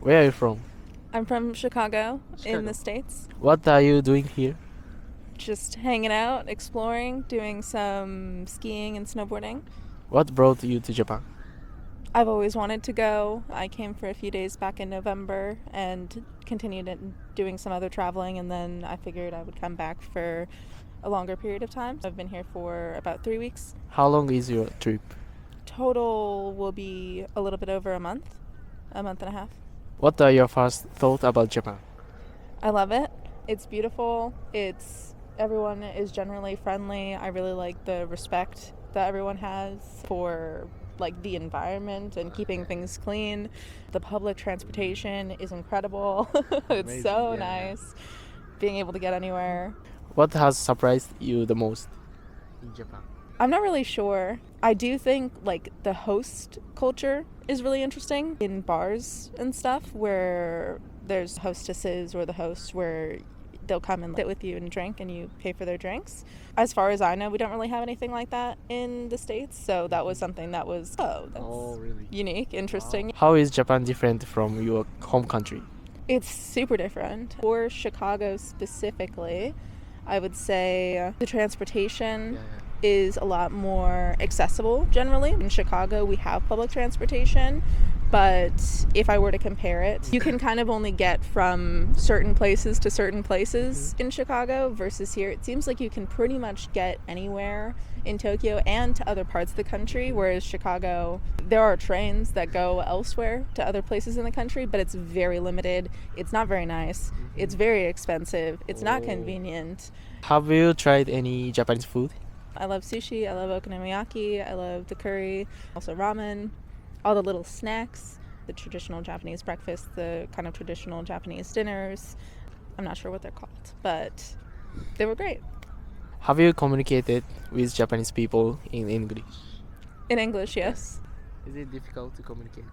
Where are you from? I'm from Chicago in the States. What are you doing here? Just hanging out, exploring, doing some skiing and snowboarding. What brought you to Japan? I've always wanted to go. I came for a few days back in November and continued doing some other traveling, and then I figured I would come back for a longer period of time. I've been here for about 3 weeks. How long is your trip? Total will be a little bit over a month and a half. What are your first thoughts about Japan? I love it. It's beautiful. Everyone is generally friendly. I really like the respect that everyone has for like the environment and keeping things clean. The public transportation is incredible. It's Amazing, so yeah. nice being able to get anywhere. What has surprised you the most in Japan? I'm not really sure. I do think like the host culture is really interesting in bars and stuff where there's hostesses or the hosts where they'll come and sit with you and drink and you pay for their drinks. As far as I know, we don't really have anything like that in the States, so that was something that was Really? unique, interesting. How is Japan different from your home country? It's super different. For Chicago specifically, I would say the transportation is a lot more accessible generally. In Chicago, we have public transportation, but if I were to compare it, you can kind of only get from certain places to certain places in Chicago versus here. It seems like you can pretty much get anywhere in Tokyo and to other parts of the country, whereas Chicago, there are trains that go elsewhere to other places in the country, but it's very limited. It's not very nice. It's very expensive. It's not convenient. Have you tried any Japanese food? I love sushi, I love okonomiyaki, I love the curry, also ramen, all the little snacks, the traditional Japanese breakfast, the kind of traditional Japanese dinners. I'm not sure what they're called, but they were great. Have you communicated with Japanese people in English? In English, yes. Is it difficult to communicate?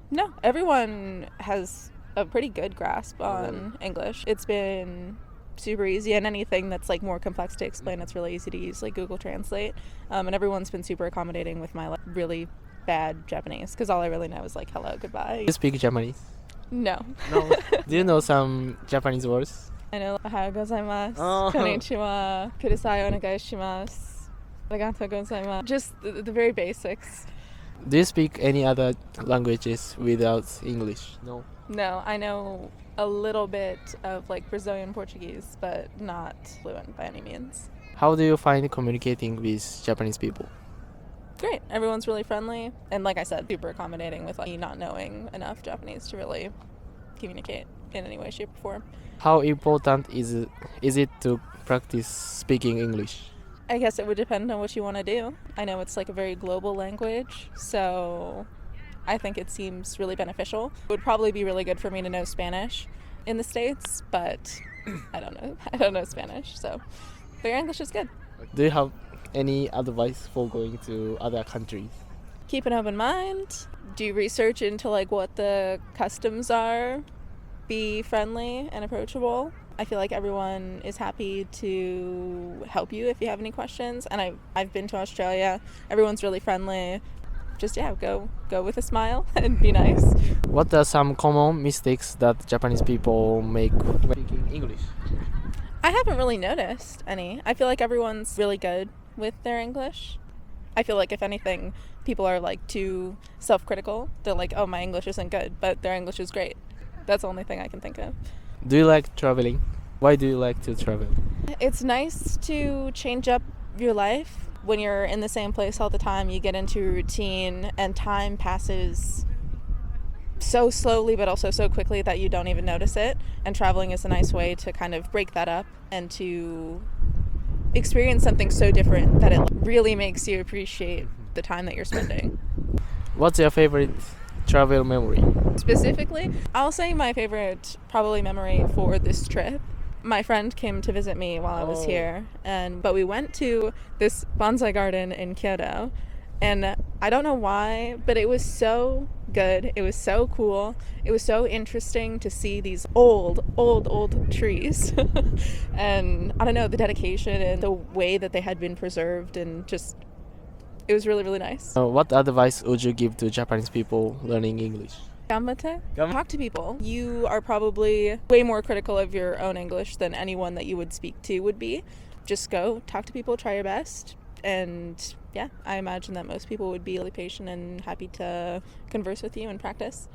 No, everyone has a pretty good grasp on English. It's been super easy, and anything that's like more complex to explain, it's really easy to use, like Google Translate. And everyone's been super accommodating with my like really bad Japanese, because all I really know is like hello, goodbye. Do you speak Japanese? No. No. Do you know some Japanese words? I know ohayo gozaimasu, Oh. konnichiwa, kudasai onegai shimasu, arigatou gozaimasu. Just the very basics. Do you speak any other languages without English? No. No, I know a little bit of like Brazilian Portuguese, but not fluent by any means. How do you find communicating with Japanese people? Great. Everyone's really friendly. And like I said, super accommodating with like me not knowing enough Japanese to really communicate in any way, shape, or form. How important is it to practice speaking English? I guess it would depend on what you want to do. I know it's like a very global language, so I think it seems really beneficial. It would probably be really good for me to know Spanish in the States, but I don't know. I don't know Spanish, so. But your English is good. Do you have any advice for going to other countries? Keep an open mind. Do research into like what the customs are. Be friendly and approachable. I feel like everyone is happy to help you if you have any questions. And I've been to Australia. Everyone's really friendly. Just go with a smile and be nice. What are some common mistakes that Japanese people make when speaking English? I haven't really noticed any. I feel like everyone's really good with their English. I feel like if anything, people are like too self-critical. They're like, oh, my English isn't good, but their English is great. That's the only thing I can think of. Do you like traveling? Why do you like to travel? It's nice to change up your life. When you're in the same place all the time, you get into a routine and time passes so slowly but also so quickly that you don't even notice it. And traveling is a nice way to kind of break that up and to experience something so different that it really makes you appreciate the time that you're spending. What's your favorite travel memory? Specifically, I'll say my favorite probably memory for this trip. My friend came to visit me while I was here, but we went to this bonsai garden in Kyoto, and I don't know why, but it was so good. It was so cool. It was so interesting to see these old trees. And I don't know, the dedication and the way that they had been preserved, and just, it was really, really nice. What advice would you give to Japanese people learning English? Gambate. Talk to people. You are probably way more critical of your own English than anyone that you would speak to would be. Just go talk to people, try your best. And yeah, I imagine that most people would be really patient and happy to converse with you and practice.